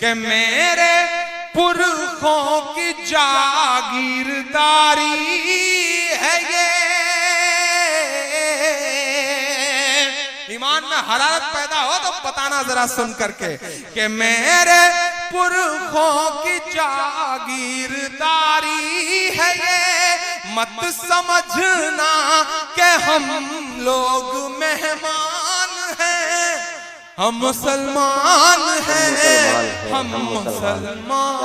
कि मेरे पुरखों की जागीरदारी है ये। ईमान में हरारत पैदा हो तो बताना जरा सुन करके कि मेरे पुरखों की जागीरदारी है ये। मत समझना कि हम लोग मेहमान हैं, हम मुसलमान हैं, हम मुसलमान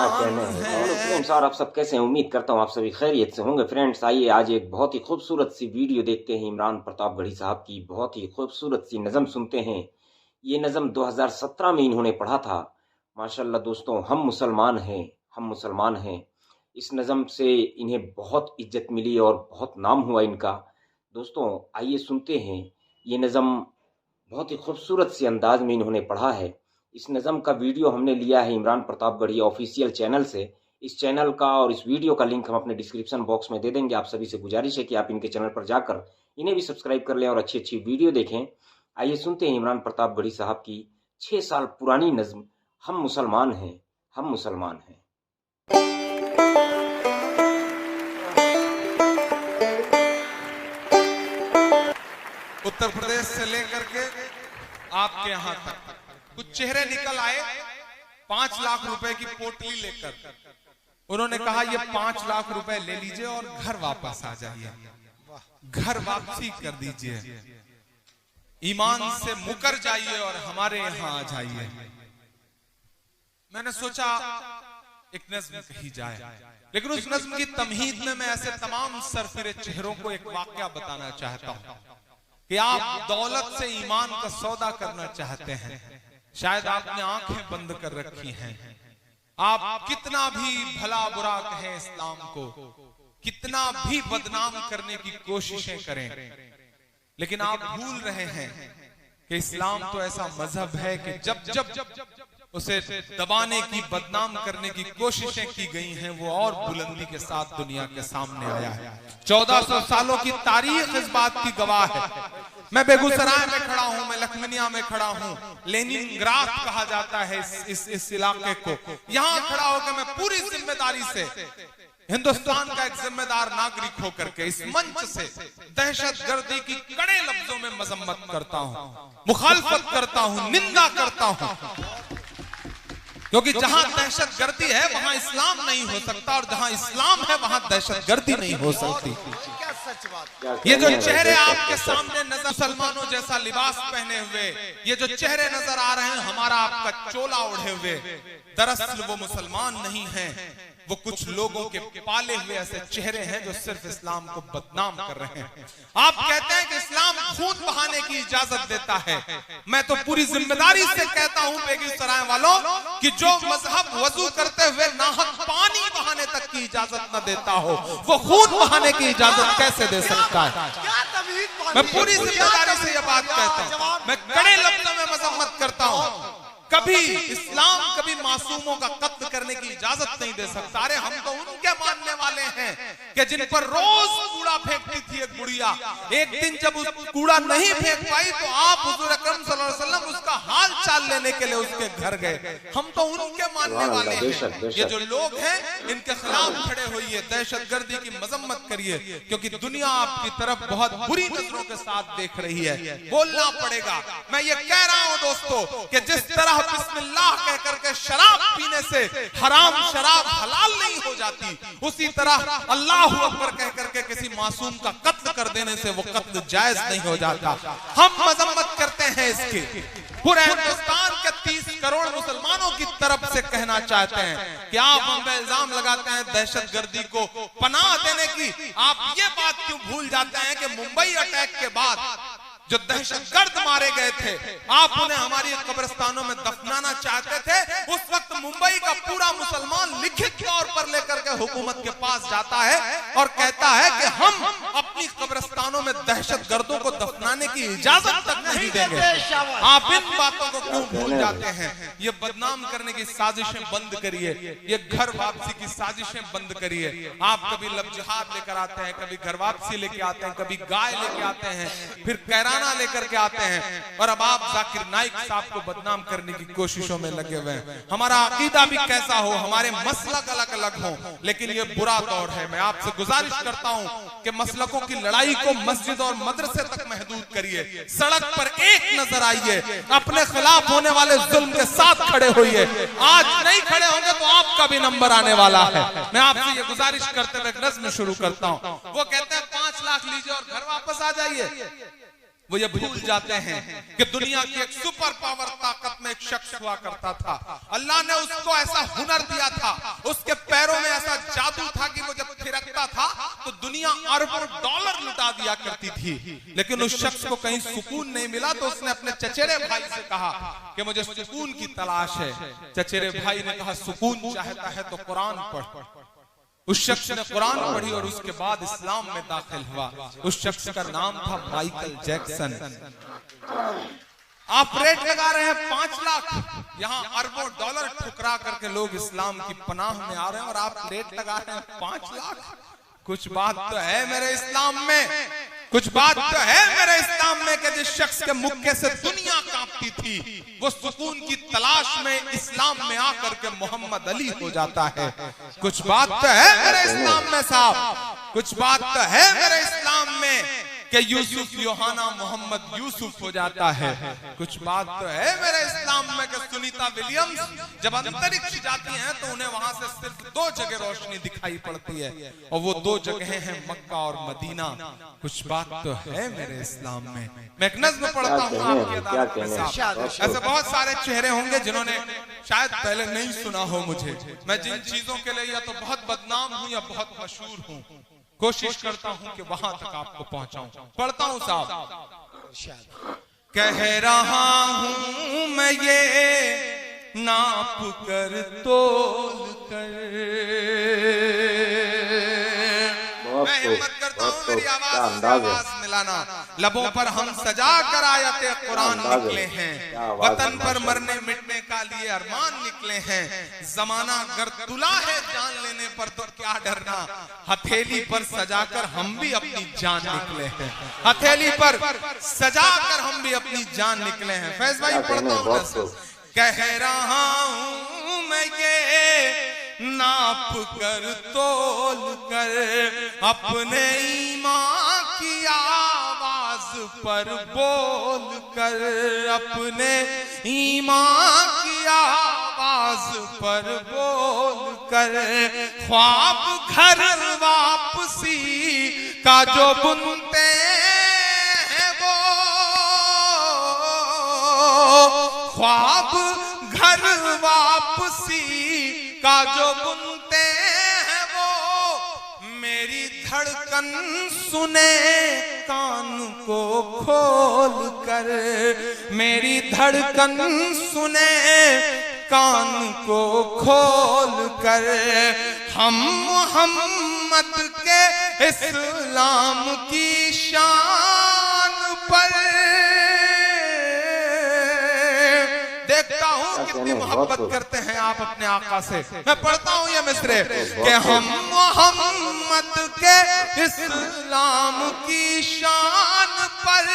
हैं। फ्रेंड्स, और आप सब कैसे हैं? उम्मीद करता हूँ आप सभी खैरियत से होंगे। फ्रेंड्स, आइए आज एक बहुत ही खूबसूरत सी वीडियो देखते हैं। इमरान प्रतापगढ़ी साहब की बहुत ही खूबसूरत सी नज़म सुनते हैं। ये नज़म 2017 में इन्होंने पढ़ा था। माशाल्लाह दोस्तों, हम मुसलमान हैं, हम मुसलमान हैं। इस नज़म से इन्हें बहुत इज्जत मिली और बहुत नाम हुआ इनका। दोस्तों आइए सुनते हैं। ये नज़म बहुत ही खूबसूरत से अंदाज में इन्होंने पढ़ा है। इस नज़म का वीडियो हमने लिया है इमरान प्रतापगढ़ी ऑफिशियल चैनल से। इस चैनल का और इस वीडियो का लिंक हम अपने डिस्क्रिप्शन बॉक्स में दे देंगे। आप सभी से गुजारिश है कि आप इनके चैनल पर जाकर इन्हें भी सब्सक्राइब कर लें और अच्छी अच्छी वीडियो देखें। आइए सुनते हैं इमरान प्रतापगढ़ी साहब की 6 साल पुरानी नज़म, हम मुसलमान हैं, हम मुसलमान हैं। उत्तर प्रदेश से लेकर के आपके यहाँ तक कुछ चेहरे निकल आए 5 लाख रुपए की पोटली लेकर। उन्होंने कहा ये 5 लाख रुपए ले लीजिए और घर वापस आ जाइए, घर वापसी कर दीजिए, ईमान से मुकर जाइए और हमारे यहाँ आ जाइए। मैंने सोचा एक नज़्म कही जाए, लेकिन उस नज़्म की तमहीद में मैं ऐसे तमाम सरफिरे चेहरों को एक वाकया बताना चाहता हूँ कि आप दौलत से ईमान का सौदा करना चाहते हैं। शायद आपने आंखें बंद कर रखी हैं। आप कितना भी भला बुरा कहें इस्लाम को, कितना भी बदनाम करने की कोशिशें करें, लेकिन आप भूल रहे हैं कि इस्लाम तो ऐसा मजहब है कि जब जब उसे दबाने की, बदनाम करने की कोशिशें की गई हैं, वो और बुलंदी के साथ दुनिया के सामने आया है। 1400 सालों की तारीख इस बात की गवाह है। मैं बेगूसराय में खड़ा हूं, मैं लखमीनिया में खड़ा हूं, लेनिनग्राद कहा जाता है इस इलाके को। यहां खड़ा होकर मैं पूरी जिम्मेदारी से हिंदुस्तान का एक जिम्मेदार नागरिक होकर के इस मंच से दहशतगर्दी की कड़े लफ्जों में मजम्मत करता हूं, मुखालफत करता हूं, निंदा करता हूं, क्योंकि जहां दहशतगर्दी है वहां इस्लाम नहीं हो सकता और जहां इस्लाम है वहां दहशतगर्दी नहीं हो सकती। ये जो चेहरे आपके सामने नजर, मुसलमानों जैसा लिबास पहने हुए ये जो चेहरे नजर आ रहे हैं, हमारा आपका चोला ओढ़े हुए, दरअसल वो मुसलमान नहीं हैं, वो कुछ लोगों के पाले हुए ऐसे चेहरे हैं जो सिर्फ इस्लाम को बदनाम कर रहे हैं। आप कहते हैं कि इस्लाम खून बहाने की इजाजत देता है। मैं तो पूरी जिम्मेदारी से कहता हूं बेगूसराय वालों कि जो मजहब वजू करते हुए नाहक पानी बहाने तक की इजाजत न देता हो, वो खून बहाने की इजाजत कैसे दे सकता है? मैं पूरी जिम्मेदारी से यह बात कहता हूं, मैं कड़े लफ्जों में मजम्मत करता हूं। कभी इस्लाम कभी मासूमों का कत्ल करने की इजाजत नहीं दे सकता। अरे हम तो उनके मानने वाले हैं कि जिन पर रोज कूड़ा फेंकती थी एक बुढ़िया, एक दिन जब उस कूड़ा नहीं फेंक पाई तो आप हुजूर अकरम सल्लल्लाहु अलैहि वसल्लम उसका हाल चाल लेने के लिए उसके घर गए। हम तो उनके मानने वाले हैं। ये जो लोग हैं इनके खिलाफ खड़े होइए, दहशतगर्दी की मजम्मत करिए, क्योंकि दुनिया आपकी तरफ बहुत बुरी नजरों के साथ देख रही है। बोलना पड़ेगा। मैं ये कह रहा हूं दोस्तों कि जिस तरह बिस्मिल्लाह कह करके शराब पीने से हराम शराब हलाल नहीं हो जाती, उसी तरह अल्लाह अकबर कह करके किसी मासूम का कत्ल कर देने से वो कत्ल जायज नहीं हो जाता। हम मजम्मत करते हैं इसकी। पूरे हिंदुस्तान के 30 करोड़ मुसलमानों की तरफ से कहना चाहते हैं कि आप हम पे इल्जाम लगाते हैं दहशतगर्दी को पनाह देने की। आप ये बात क्यों भूल जाते हैं कि मुंबई अटैक के बाद जो दहशतगर्द मारे गए थे, आप उन्हें हमारी कब्रिस्तानों में दफनाना चाहते थे। उस वक्त मुंबई का पूरा मुसलमान लिखित तौर पर लेकर के हुकूमत के पास जाता है और कहता है कि हम अपनी कब्रिस्तान कब्रिस्तानों में दहशत गर्दों को दफनाने की इजाजत तक नहीं देंगे। आप इन बातों को क्यों भूल जाते हैं? ये बदनाम करने की साजिशें बंद करिए, ये घर वापसी की साजिशें बंद करिए। आप कभी लब जिहाद लेकर आते हैं, कभी घर वापसी लेके आते हैं, कभी गाय लेके आते हैं, फिर कैराना लेकर के आते हैं, और अब आप जाकिर नाइक साहब को बदनाम करने की कोशिशों में लगे हुए हैं। हमारा अकीदा भी कैसा हो, हमारे मसलक अलग अलग हो, लेकिन ये बुरा दौर है। मैं आपसे गुजारिश करता हूं कि मसलकों की लड़ाई को मस्जिद और मदरसे तक महदूद करिए। सड़क पर एक नजर आइए, अपने खिलाफ होने वाले जुल्म के साथ खड़े होइए। आज नहीं खड़े होंगे तो आपका भी नंबर आने वाला है। मैं आपसे ये गुजारिश करते हुए नज़्म शुरू करता हूं। वो कहते हैं 5 लाख लीजिए और घर वापस आ जाइए। वो ये भूल जाते हैं कि दुनिया की एक सुपर पावर ताकत में एक शख्स हुआ करता था। अल्लाह ने उसको ऐसा हुनर दिया था, उसके पैरों में ऐसा जादू था कि वो जब थिरकता था तो दुनिया अरबों डॉलर लुटा दिया करती थी। लेकिन उस शख्स को कहीं सुकून नहीं मिला तो उसने अपने चचेरे भाई से कहा कि मुझे सुकून की तलाश है। चचेरे भाई ने कहा सुकून चाहता है तो कुरान पढ़। उस शख्स ने कुरान पढ़ी और उसके बाद इस्लाम में दाखिल हुआ। उस शख्स का नाम था माइकल जैक्सन। आप रेट लगा रहे हैं 5 लाख, यहाँ अरबों डॉलर ठुकरा करके लोग इस्लाम की पनाह में आ रहे हैं और आप रेट लगा रहे हैं 5 लाख। कुछ बात तो है मेरे इस्लाम में, कुछ बात तो है मेरे इस्लाम में कि जिस शख्स के मुक्के से दुनिया कांपती थी वो सुकून की तलाश में इस्लाम में आकर के मोहम्मद अली हो जाता है। कुछ बात तो है मेरे इस्लाम में साहब, कुछ बात तो है मेरे इस्लाम में कि यूसुफ योहाना मोहम्मद यूसुफ हो जाता है। कुछ बात तो है मेरे इस्लाम में कि सुनीता विलियम्स जब अंतरिक्ष जाती हैं तो उन्हें वहां से सिर्फ 2 जगह रोशनी दिखाई पड़ती है और वो 2 जगहें हैं मक्का और मदीना। कुछ बात तो है मेरे इस्लाम में। मैं एक नज़्म पढ़ता हूँ आपकी अदालत में साहब। ऐसे बहुत सारे चेहरे होंगे जिन्होंने शायद पहले नहीं सुना हो मुझे। मैं जिन चीजों के लिए या तो बहुत बदनाम हूँ या बहुत मशहूर हूँ, कोशिश करता हूं कि वहां तक आपको पहुंचाऊं। पढ़ता हूं साहब। कह रहा हूं मैं ये नाप कर तोल कर, मैं हिम्मत करता हूं मेरी आवाज मिलाना। लबों पर हम सजा कर आयते कुरान निकले हैं, वतन पर मरने मिटने का लिए अरमान निकले हैं। जमाना अगर तुला है जान लेने पर तो क्या डरना, हथेली पर सजाकर हम भी अपनी जान निकले हैं। हथेली पर सजाकर हम भी अपनी जान निकले हैं। फैज भाई पढ़ता हूं। कह रहा हूं मैं ये नाप कर तोल कर, अपने ईमान की आवाज पर बोल कर, अपने ईमान की आवाज पर बोल कर, ख्वाब घर वापसी का जो बुनते हैं वो, ख्वाब घर वापसी का जो बुनते हैं वो, मेरी धड़कन सुने कान को खोल कर, मेरी धड़कन सुने कान को खोल कर। हम मोहम्मद के इस्लाम की शान पर, देखता हूं कितनी मोहब्बत करते हैं आप अपने आका से। मैं पढ़ता हूं ये मिसरे कि हम मोहम्मद के इस्लाम की शान पर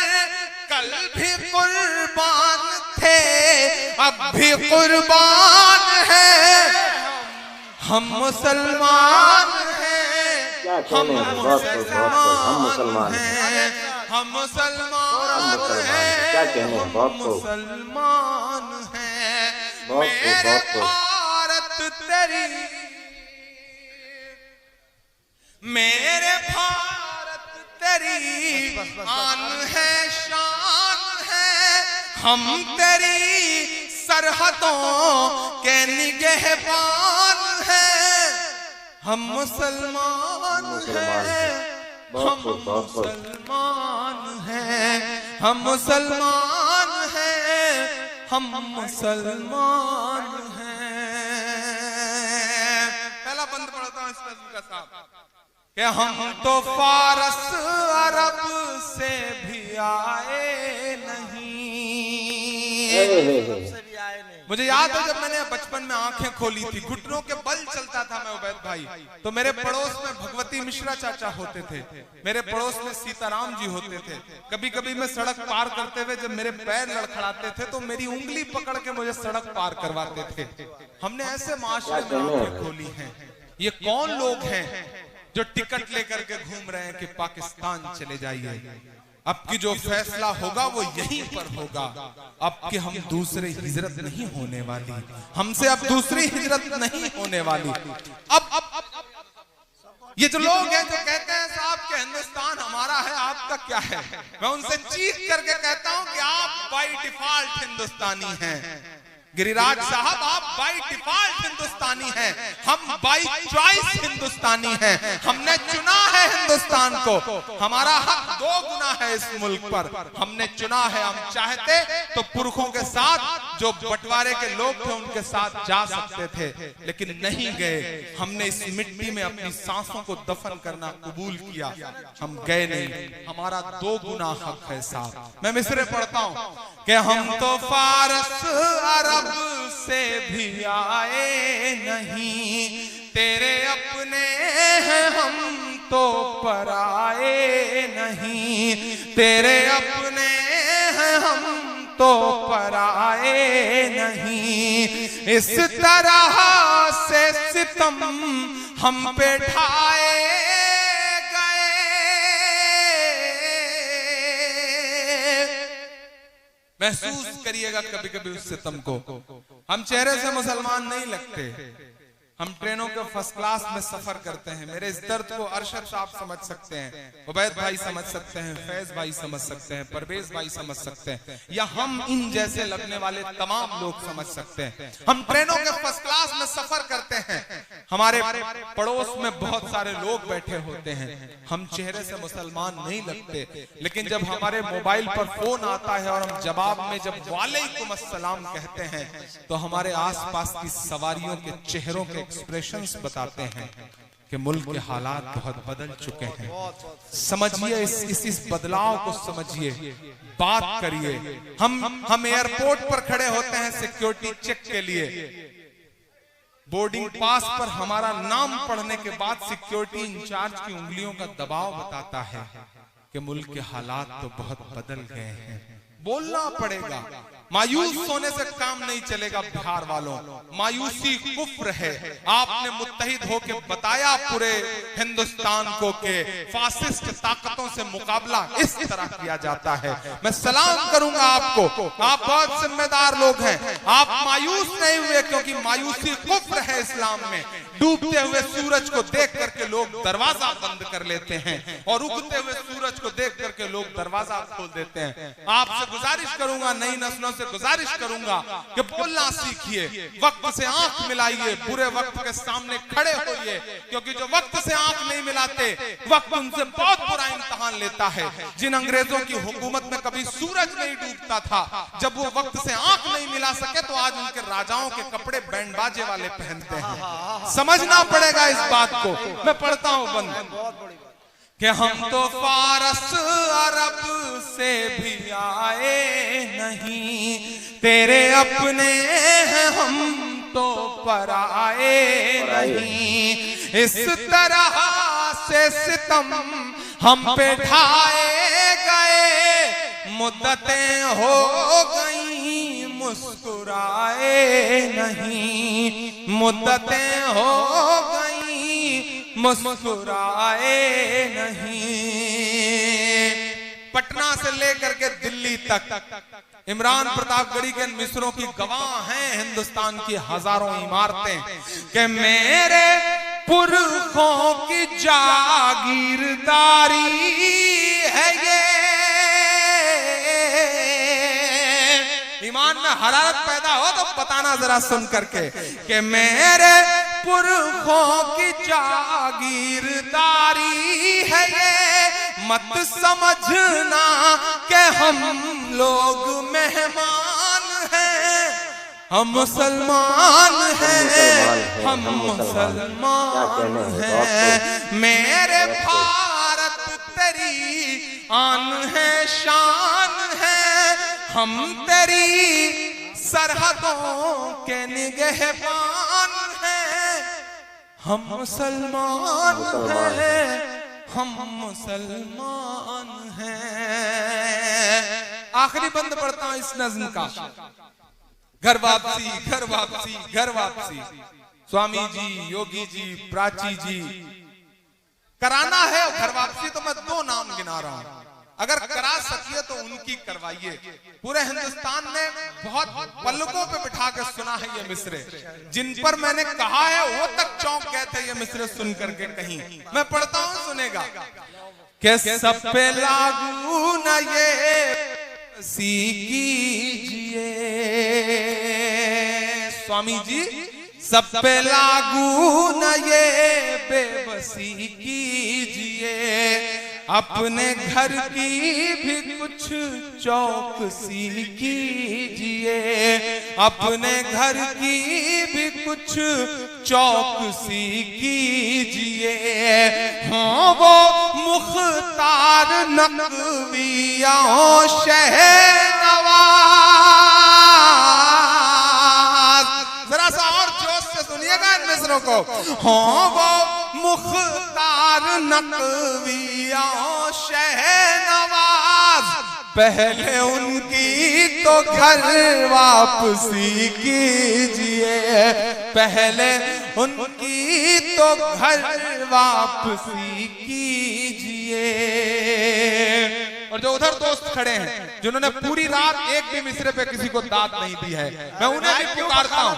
कल भी कुर्बान थे, अब भी कुर्बान है। हम मुसलमान हैं, हम मुसलमान हैं, हम मुसलमान हैं, हम मुसलमान हैं। मेरे भारत तेरी, मेरे भारत तेरी आन है, शान है। हम तेरी सरहदों के निगहबान हैं। हम मुसलमान हैं, हम मुसलमान हैं, हम मुसलमान हैं, हम मुसलमान हैं। पहला बंद पढ़ता हूं इस नज़्म का साहब कि हम तो फारस अरब आए नहीं। मुझे याद है जब मैंने बचपन में आंखें खोली थी, घुटनों के बल चलता था मैं उबैद भाई, तो मेरे पड़ोस में भगवती मिश्रा चाचा होते थे, मेरे पड़ोस में सीताराम जी होते थे। कभी कभी मैं सड़क पार करते हुए जब मेरे पैर लड़खड़ाते थे तो मेरी उंगली पकड़ के मुझे सड़क पार करवाते थे। हमने ऐसे माशरे में आंखें खोली हैं। ये कौन लोग हैं जो टिकट लेकर के घूम रहे हैं कि पाकिस्तान चले जाइए। अब की जो फैसला होगा वो यहीं पर होगा। अब कि हम दूसरी हिजरत नहीं होने वाली, हमसे अब दूसरी हिजरत नहीं होने वाली। अब ये जो लोग हैं जो कहते हैं साहब कि हिंदुस्तान हमारा है, आपका क्या है, मैं उनसे चीख करके कहता हूं कि आप बाय डिफॉल्ट हिंदुस्तानी हैं। गिरिराज साहब आप बाय डिफॉल्ट हिंदुस्तानी हैं, हम बाय चॉइस हिंदुस्तानी हैं। हमने चुना है हिंदुस्तान को, हमारा हक 2 गुना है इस मुल्क पर। हमने चुना है, हम चाहते तो पुरखों के साथ जो बंटवारे के लोग थे उनके साथ जा सकते थे, लेकिन नहीं गए। हमने इस मिट्टी में अपनी सांसों को दफन करना कबूल किया, हम गए नहीं। हमारा 2 गुना हक है साहब। मैं मिसरे पढ़ता हूं कि हम तो फारस अरब से भी आए नहीं, तेरे अपने हैं हम तो पराए नहीं, तेरे अपने हैं हम तो पराए नहीं। इस तरह से सितम हम पे ढाए गए। महसूस करिएगा कभी कभी उस सितम को। हम चेहरे से मुसलमान नहीं लगते, हम ट्रेनों के फर्स्ट क्लास में सफर करते हैं। मेरे इस दर्द को अरशद साहब समझ सकते हैं, उबैद भाई समझ सकते हैं, फैज भाई समझ सकते हैं, परवेज भाई समझ सकते हैं, या हम इन जैसे लगने वाले तमाम लोग समझ सकते हैं। हम ट्रेनों के फर्स्ट क्लास में सफर करते हैं, हमारे पड़ोस में बहुत सारे लोग बैठे होते हैं, हम चेहरे से मुसलमान नहीं लगते, लेकिन जब हमारे मोबाइल पर फोन आता है और हम जवाब में जब वालेकुम अस्सलाम कहते हैं तो हमारे आसपास की सवारियों के चेहरों के एक्सप्रेशंस बताते हैं कि मुल्क के हालात बहुत बदल चुके हैं। समझिए इस बदलाव को समझिए, बात करिए। हम एयरपोर्ट पर खड़े होते हैं सिक्योरिटी चेक के लिए, बोर्डिंग पास पर हमारा नाम पढ़ने के बाद सिक्योरिटी इंचार्ज की उंगलियों का दबाव बताता है कि मुल्क के हालात तो बहुत बदल गए हैं। बोलना पड़ेगा, मायूस होने से काम नहीं चलेगा। बिहार वालों, मायूसी कुफ्र है। आपने मुत्तहिद होकर बताया पूरे हिंदुस्तान को कि फासिस्ट ताकतों से मुकाबला इस तरह किया जाता है। मैं सलाम करूंगा आपको, आप बहुत जिम्मेदार लोग हैं। आप मायूस नहीं हुए, क्योंकि मायूसी कुफ्र है इस्लाम में। डूबते हुए सूरज को देख करके लोग दरवाजा बंद कर लेते हैं और उगते हुए सूरज को देख करके लोग दरवाजा खोल देते हैं। आपसे गुजारिश करूंगा, नई नस्लों से गुजारिश करूंगा कि बोलना सीखिए, वक्त से आंख मिलाइए, बुरे वक्त के सामने खड़े होइए, क्योंकि जो वक्त से आंख नहीं मिलाते वक्त उनसे बहुत बुरा इम्तिहान लेता है। जिन अंग्रेजों की हुकूमत में कभी सूरज नहीं डूबता था, जब वो वक्त से आंख नहीं मिला सके तो आज उनके राजाओं के कपड़े बैंड बाजे वाले पहनते हैं। समझना पड़ेगा इस बात को। मैं पढ़ता हूं बंद कि हम तो फारस अरब से भी आए नहीं, तेरे अपने हैं हम तो पराए नहीं। इस तरह से सितम हम पे ढाए गए, मुद्दतें हो गई मुस्कुराए नहीं, मुद्दतें हो गई मुस्कुराए नहीं। पटना से लेकर के दिल्ली तक इमरान प्रतापगढ़ी के मिसरों की गवाह हैं हिंदुस्तान की हजारों इमारतें कि मेरे पुरखों की जागीरदारी है ये। ईमान में हरारत पैदा हो तो बताना जरा सुन करके कि मेरे पुरखों की जागीरदारी है ये, मत समझना कि हम लोग मेहमान हैं, हम मुसलमान हैं, हम मुसलमान हैं। मेरे भारत तेरी आन है शान है, हम तेरी सरहदों के निगहबान हैं, हम मुसलमान हैं, हम मुसलमान हैं। आखिरी बंद पढ़ता हूं इस नज्म का। घर वापसी, घर वापसी, घर वापसी। स्वामी जी, योगी जी, प्राची जी, कराना है घर वापसी तो मैं 2 नाम गिना रहा हूं, अगर करा सकिए तो उनकी करवाइए। पूरे हिंदुस्तान ने बहुत पलकों पे बिठा कर सुना है ये मिसरे, जिन पर मैंने कहा है वो तक चौंक गए थे ये मिसरे सुन करके। कहीं मैं पढ़ता हूं, सुनेगा। कि सब पे लागू न ये कीजिए, स्वामी जी सब पे लागू न ये बेबसी कीजिए, अपने घर की भी कुछ चौकसी कीजिए, अपने घर की भी कुछ चौकसी कीजिए। हाँ वो मुख्तार नकविया शहनवाज, जरा सा और जोश से सुनिएगा इन मिसरों को। हाँ वो मुख्तार नकविया शहनवाज, पहले उनकी तो घर वापसी कीजिए, पहले उनकी तो घर वापसी कीजिए। और जो उधर दोस्त खड़े हैं जिन्होंने पूरी रात एक भी मिसरे पे किसी को दाद नहीं दी है, मैं उन्हें भी पुकारता हूं,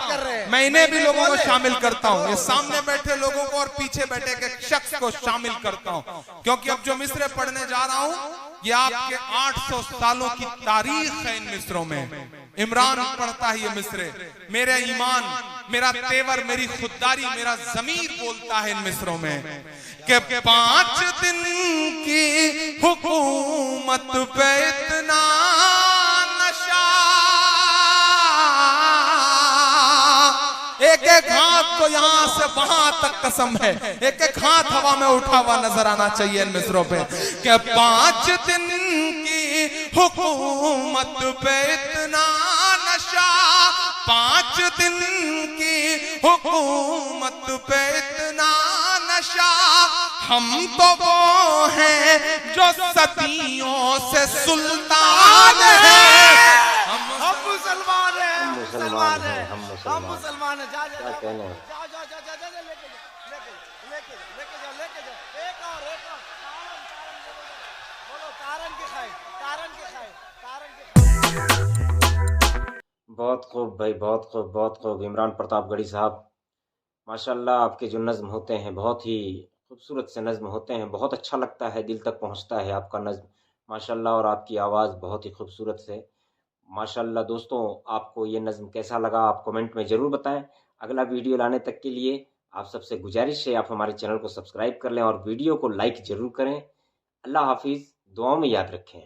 मैं इन्हें भी लोगों को शामिल करता हूं, ये सामने बैठे लोगों को और पीछे बैठे के शख्स को शामिल करता हूं, क्योंकि अब जो मिसरे पढ़ने जा रहा हूं ये आपके 800 सालों की तारीख है। इन मिसरों में इमरान पढ़ता है ये मिसरे, मेरा ईमान, मेरा तेवर, मेरी खुददारी, मेरा ज़मीर बोलता है इन मिसरों में कि 5 दिन की हुकूमत पे इतना नशा, एक एक हाथ तो यहां से वहां तक कसम है, एक एक हाथ हवा में उठा हुआ नजर आना चाहिए इन मिसरों पे कि 5 दिन की हुकूमत पे इतना नशा, 5 दिन की हुकूमत पे इतना नशा, हम तो वो हैं जो सदियों से सुल्तान हैं, हम मुसलमान हैं, हम मुसलमान हैं, हम हम मुसलमान हैं। जा जा क्या कहना है? जा जा जा जा जा लेके जा, एक और बोलो तारन की खाए, तारन की खाए, तारन की खाए। बहुत खूब भाई, बहुत खूब, बहुत खूब। इमरान प्रतापगढ़ी साहब, माशाल्लाह आपके जो नज़्म होते हैं बहुत ही खूबसूरत से नज़्म होते हैं, बहुत अच्छा लगता है, दिल तक पहुंचता है आपका नज़्म माशाल्लाह, और आपकी आवाज़ बहुत ही खूबसूरत से माशाल्लाह। दोस्तों आपको ये नज़्म कैसा लगा आप कमेंट में ज़रूर बताएं। अगला वीडियो लाने तक के लिए आप सबसे गुजारिश है आप हमारे चैनल को सब्सक्राइब कर लें और वीडियो को लाइक ज़रूर करें। अल्लाह हाफिज़, दुआओं में याद रखें।